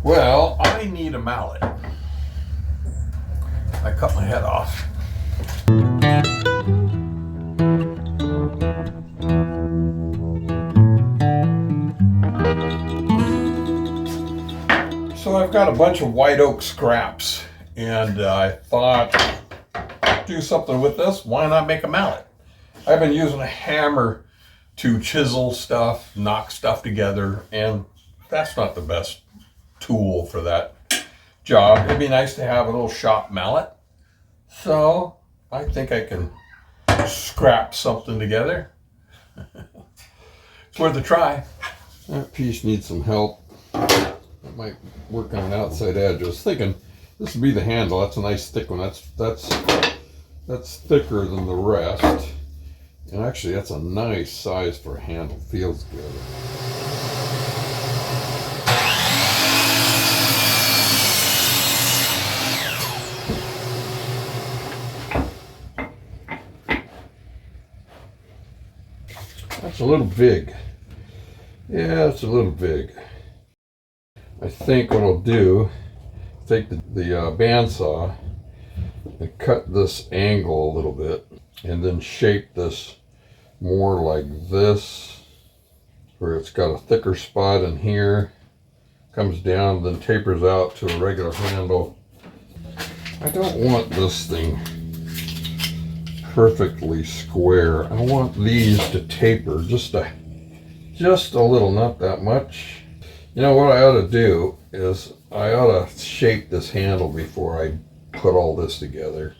Well, I need a mallet. I cut my head off. So I've got a bunch of white oak scraps, and I thought, do something with this. Why not make a mallet? I've been using a hammer to chisel stuff, knock stuff together, and that's not the best tool for that job. It'd be nice to have a little shop mallet. So I think I can scrap something together. It's worth a try. That piece needs some help. I might work on an outside edge. I was thinking this would be the handle. That's a nice thick one. That's thicker than the rest. And actually that's a nice size for a handle. Feels good. That's a little big. Yeah, it's a little big. I think what I'll do, take the bandsaw and cut this angle a little bit, and then shape this more like this, where it's got a thicker spot in here, comes down, then tapers out to a regular handle. I don't want this thing perfectly square. I want these to taper just a little, not that much. You know what I ought to do is I ought to shape this handle before I put all this together.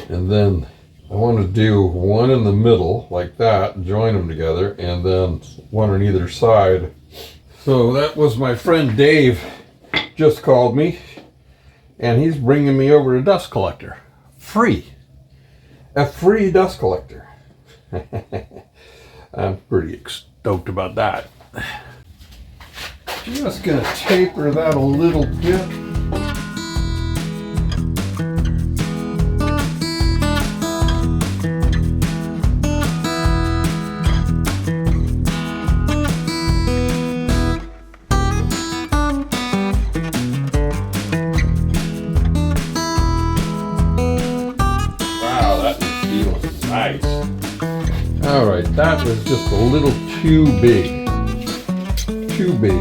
And then I want to do one in the middle like that, join them together, and then one on either side. So that was my friend Dave just called me, and he's bringing me over a dust collector. Free. A free dust collector. I'm pretty stoked about that. Just gonna taper that a little bit. Nice. All right, that was just a little too big. Too big.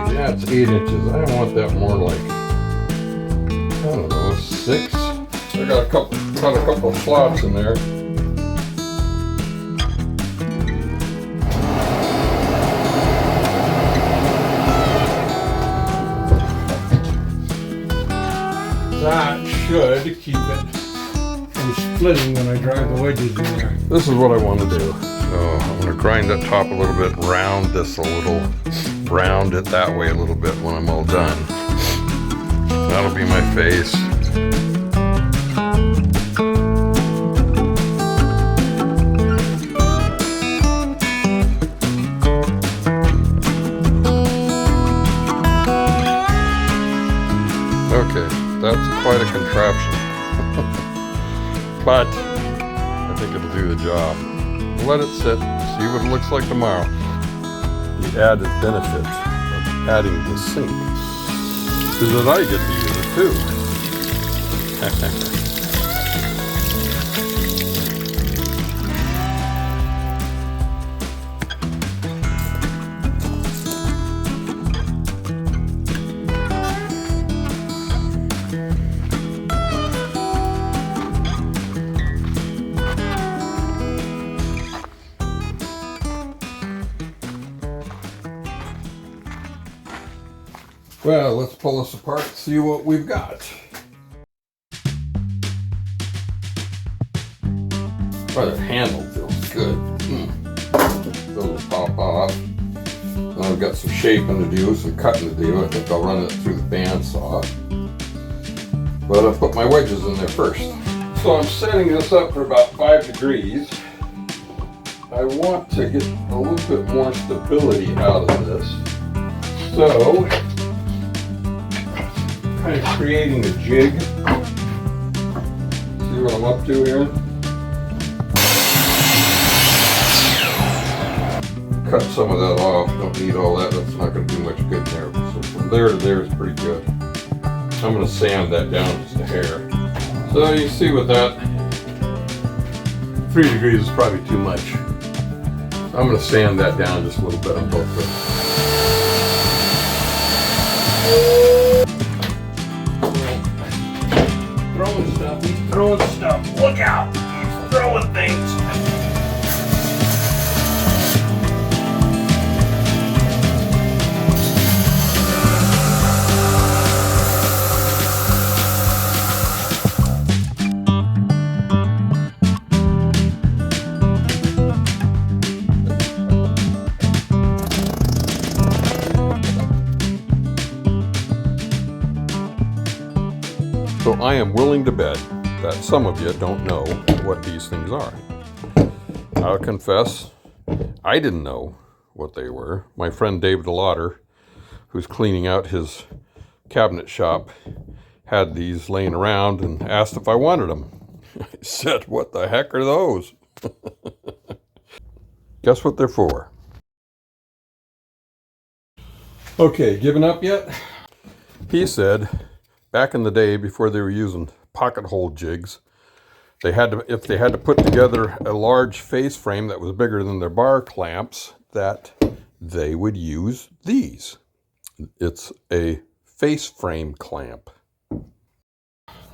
That's 8 inches. I want that more like, I don't know, 6. I got a couple of slots in there. That should keep it splitting when I drive the wedges in there. This is what I want to do. So I'm going to grind that top a little bit, round this a little, round it that way a little bit when I'm all done. That'll be my face. Okay, that's quite a contraption. But I think it'll do the job. Let it sit, see what it looks like tomorrow. The added benefit of adding the sink is that I get to use it too. Well, let's pull this apart and see what we've got. Well, the handle feels good. It'll pop off. Now I've got some shaping to do, some cutting to do. I think I'll run it through the bandsaw. But I'll put my wedges in there first. So I'm setting this up for about 5 degrees. I want to get a little bit more stability out of this. So, kind of creating a jig. See what I'm up to here? cut some of that off. Don't need all that. That's not going to do much good there. So from there to there is pretty good. I'm going to sand that down just a hair. So you see with that, 3 degrees is probably too much. So I'm going to sand that down just a little bit on both of them. Throwing stuff. He's throwing stuff. Look out! He's throwing things. So I am willing to bet that some of you don't know what these things are. I'll confess, I didn't know what they were. My friend David Lauder, who's cleaning out his cabinet shop, had these laying around and asked if I wanted them. I said, what the heck are those? Guess what they're for? Okay, giving up yet? He said, back in the day, before they were using pocket hole jigs, if they had to put together a large face frame that was bigger than their bar clamps, that they would use these. It's a face frame clamp.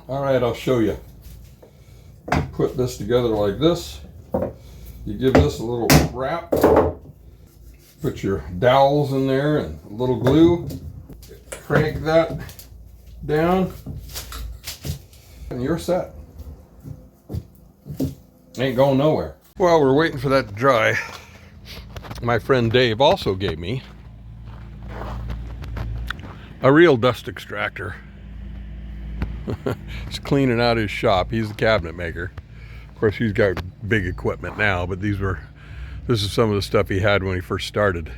All right, I'll show you. Put this together like this. You give this a little wrap. Put your dowels in there and a little glue. Crank that down, and you're set. Ain't going nowhere. While we're waiting for that to dry, my friend Dave also gave me a real dust extractor. He's cleaning out his shop. He's the cabinet maker. Of course, he's got big equipment now, but this is some of the stuff he had when he first started.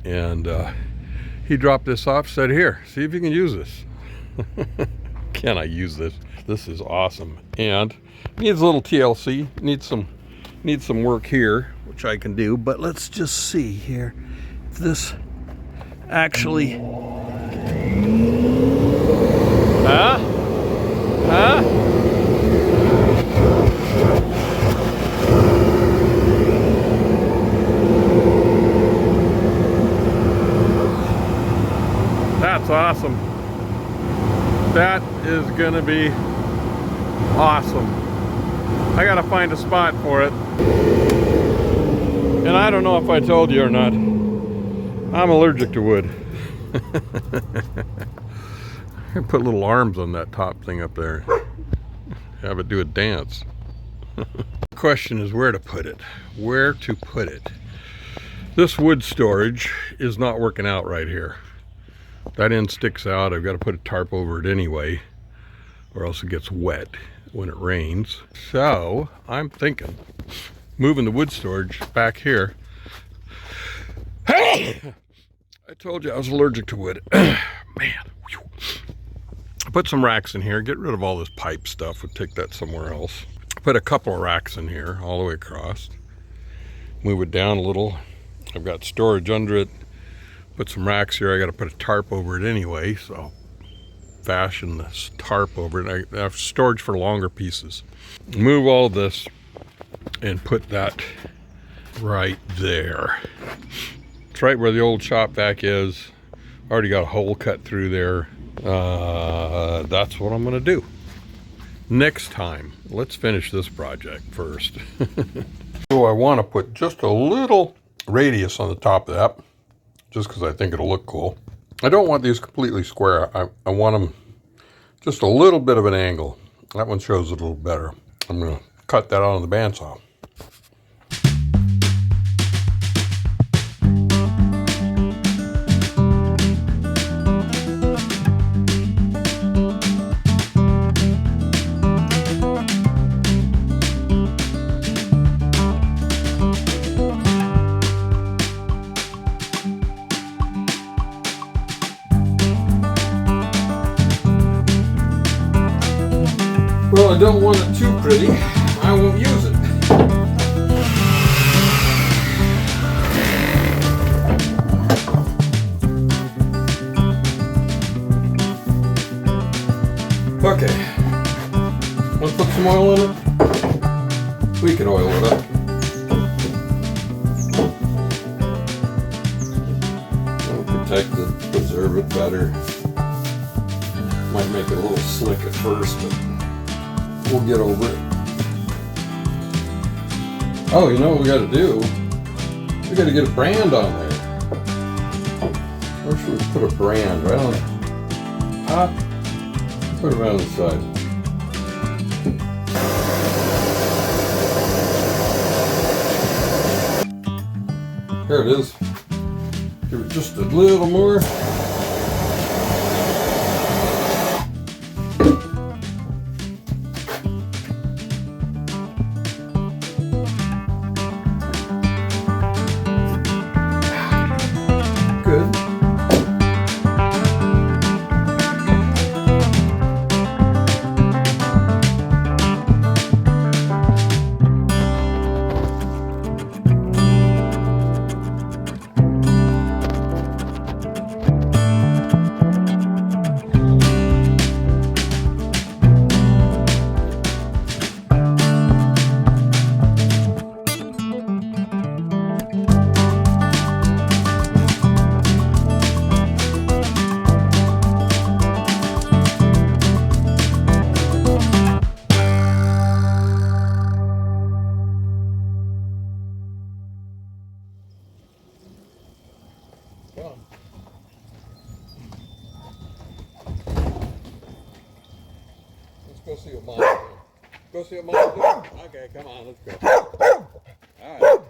And he dropped this off, said, here, see if you can use this. Can I use this? This is awesome. And needs a little TLC, needs some work here, which I can do, but let's just see here if this actually That's awesome. That is gonna be awesome. I gotta find a spot for it. And I don't know if I told you or not, I'm allergic to wood. I can put little arms on that top thing up there. Have it do a dance. The question is where to put it. Where to put it. This wood storage is not working out right here. That end sticks out. I've got to put a tarp over it anyway, or else it gets wet when it rains. So I'm thinking moving the wood storage back here. Hey! I told you I was allergic to wood. Man. Whew. Put some racks in here. Get rid of all this pipe stuff. We'll take that somewhere else. Put a couple of racks in here all the way across. Move it down a little. I've got storage under it. Put some racks here. I got to put a tarp over it anyway, so fashion this tarp over it. I have storage for longer pieces. Move all this and put that right there. It's right where the old shop vac is. Already got a hole cut through there. That's what I'm going to do. Next time, let's finish this project first. So I want to put just a little radius on the top of that, just because I think it'll look cool. I don't want these completely square. I want them just a little bit of an angle. That one shows it a little better. I'm going to cut that out on the bandsaw. Well, I don't want it too pretty. I won't use it. Okay. Want to put some oil in it? We can oil it up. It'll protect it, preserve it better. Might make it a little slick at first, but we'll get over it. Oh, you know what we gotta do? We gotta get a brand on there. Where should we put a brand? Right on the top? Put it right on the side. Here it is. Give it just a little more. Good. Come on. Let's go see what Mom's doing. Go see what Mom's doing? Okay, come on, let's go. All right.